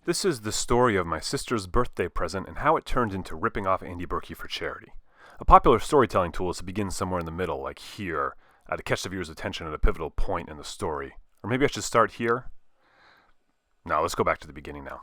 This is the story of my sister's birthday present and how it turned into ripping off Andy Birkey for charity. A popular storytelling tool is to begin somewhere in the middle, like here, to catch the viewer's attention at a pivotal point in the story. Or maybe I should start here? No, let's go back to the beginning now.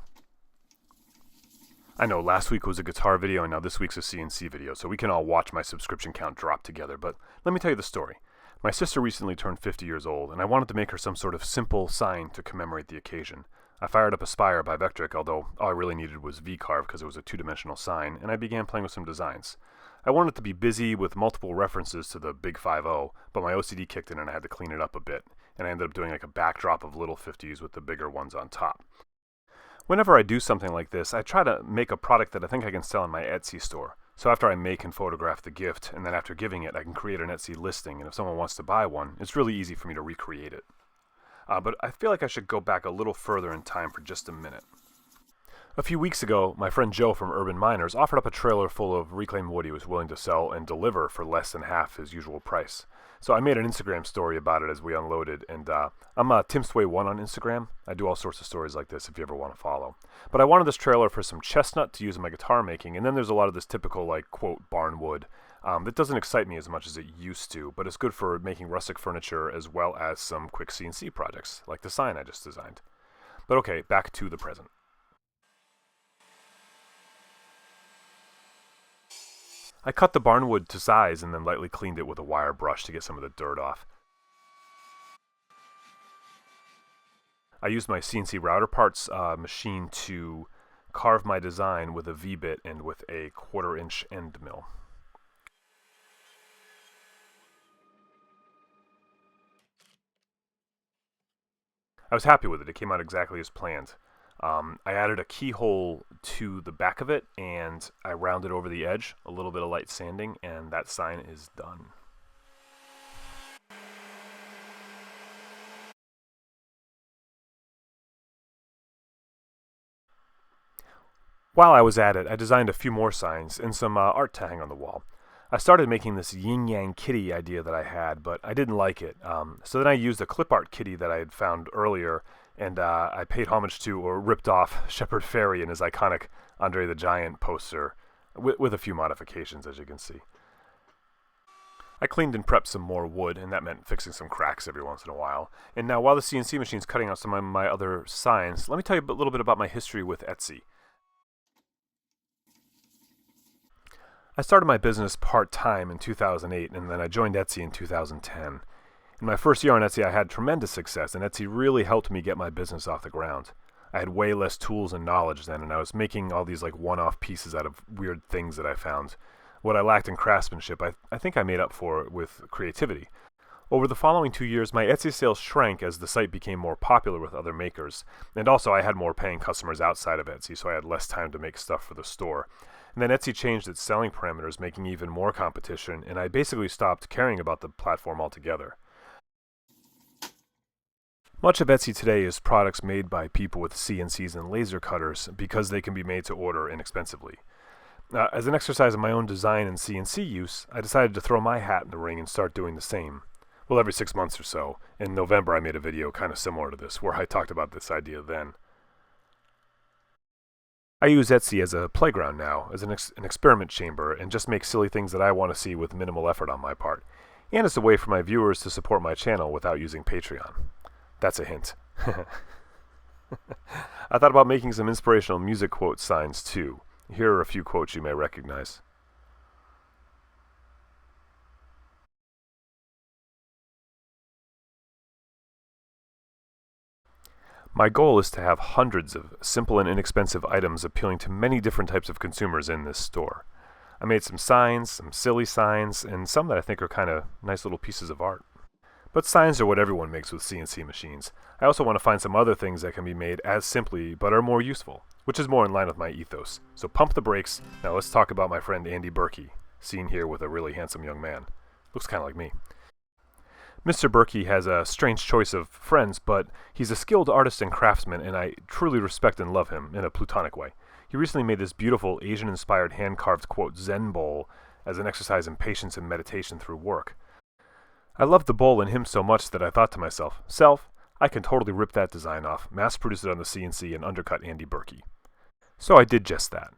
I know, last week was a guitar video and now this week's a CNC video, so we can all watch my subscription count drop together, but let me tell you the story. My sister recently turned 50 years old, and I wanted to make her some sort of simple sign to commemorate the occasion. I fired up Aspire by Vectric, although all I really needed was V-Carve because it was a two-dimensional sign, and I began playing with some designs. I wanted it to be busy with multiple references to the Big 5-0, but my OCD kicked in and I had to clean it up a bit, and I ended up doing like a backdrop of little 50s with the bigger ones on top. Whenever I do something like this, I try to make a product that I think I can sell in my Etsy store. So after I make and photograph the gift, and then after giving it, I can create an Etsy listing, and if someone wants to buy one, it's really easy for me to recreate it. But I feel like I should go back a little further in time for just a minute. A few weeks ago, my friend Joe from Urban Miners offered up a trailer full of reclaimed wood he was willing to sell and deliver for less than half his usual price. So I made an Instagram story about it as we unloaded, and I'm TimSway1 on Instagram. I do all sorts of stories like this if you ever want to follow. But I wanted this trailer for some chestnut to use in my guitar making, and then there's a lot of this typical, like, quote, barn wood that doesn't excite me as much as it used to, but it's good for making rustic furniture as well as some quick CNC projects, like the sign I just designed. But okay, back to the present. I cut the barnwood to size and then lightly cleaned it with a wire brush to get some of the dirt off. I used my CNC router parts machine to carve my design with a V-bit and with a 1/4-inch end mill. I was happy with it. It came out exactly as planned. I added a keyhole to the back of it, and I rounded over the edge, a little bit of light sanding, and that sign is done. While I was at it, I designed a few more signs and some art to hang on the wall. I started making this yin-yang kitty idea that I had, but I didn't like it. So then I used a clip art kitty that I had found earlier, and I paid homage to, or ripped off, Shepard Fairey in his iconic Andre the Giant poster, with a few modifications, as you can see. I cleaned and prepped some more wood, and that meant fixing some cracks every once in a while. And now, while the CNC machine's cutting out some of my other signs, let me tell you a little bit about my history with Etsy. I started my business part-time in 2008, and then I joined Etsy in 2010. In my first year on Etsy, I had tremendous success, and Etsy really helped me get my business off the ground. I had way less tools and knowledge then, and I was making all these like one-off pieces out of weird things that I found. What I lacked in craftsmanship, I think I made up for it with creativity. Over the following 2 years, my Etsy sales shrank as the site became more popular with other makers, and also I had more paying customers outside of Etsy, so I had less time to make stuff for the store. And then Etsy changed its selling parameters, making even more competition, and I basically stopped caring about the platform altogether. Much of Etsy today is products made by people with CNCs and laser cutters because they can be made to order inexpensively. As an exercise in my own design and CNC use, I decided to throw my hat in the ring and start doing the same. Well, every 6 months or so. In November, I made a video kind of similar to this, where I talked about this idea then. I use Etsy as a playground now, as an experiment chamber, and just make silly things that I want to see with minimal effort on my part. And it's a way for my viewers to support my channel without using Patreon. That's a hint. I thought about making some inspirational music quote signs too. Here are a few quotes you may recognize. My goal is to have hundreds of simple and inexpensive items appealing to many different types of consumers in this store. I made some signs, some silly signs, and some that I think are kind of nice little pieces of art. But signs are what everyone makes with CNC machines. I also want to find some other things that can be made as simply but are more useful, which is more in line with my ethos. So pump the brakes. Now let's talk about my friend Andy Birkey, seen here with a really handsome young man. Looks kind of like me. Mr. Birkey has a strange choice of friends, but he's a skilled artist and craftsman, and I truly respect and love him in a platonic way. He recently made this beautiful Asian-inspired hand-carved, quote, Zen bowl as an exercise in patience and meditation through work. I loved the bowl and him so much that I thought to myself, Self, I can totally rip that design off, mass produce it on the CNC, and undercut Andy Birkey. So I did just that.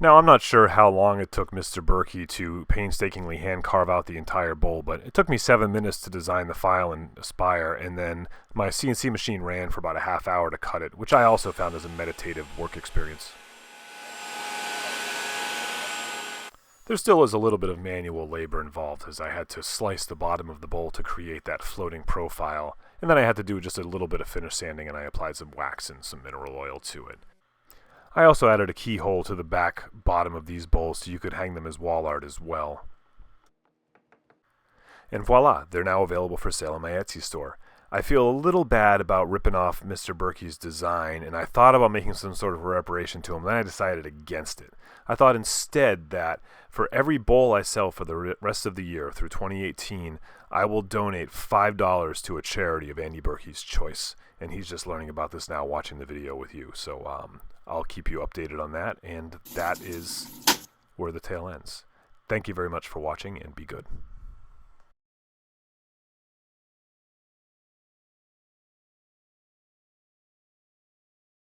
Now, I'm not sure how long it took Mr. Birkey to painstakingly hand carve out the entire bowl, but it took me 7 minutes to design the file in Aspire, and then my CNC machine ran for about a half hour to cut it, which I also found as a meditative work experience. There still is a little bit of manual labor involved, as I had to slice the bottom of the bowl to create that floating profile, and then I had to do just a little bit of finish sanding, and I applied some wax and some mineral oil to it. I also added a keyhole to the back bottom of these bowls so you could hang them as wall art as well. And voila, they're now available for sale on my Etsy store. I feel a little bad about ripping off Mr. Birkey's design, and I thought about making some sort of reparation to him, then I decided against it. I thought instead that for every bowl I sell for the rest of the year through 2018, I will donate $5 to a charity of Andy Birkey's choice. And he's just learning about this now watching the video with you. So I'll keep you updated on that, and that is where the tale ends. Thank you very much for watching, and be good.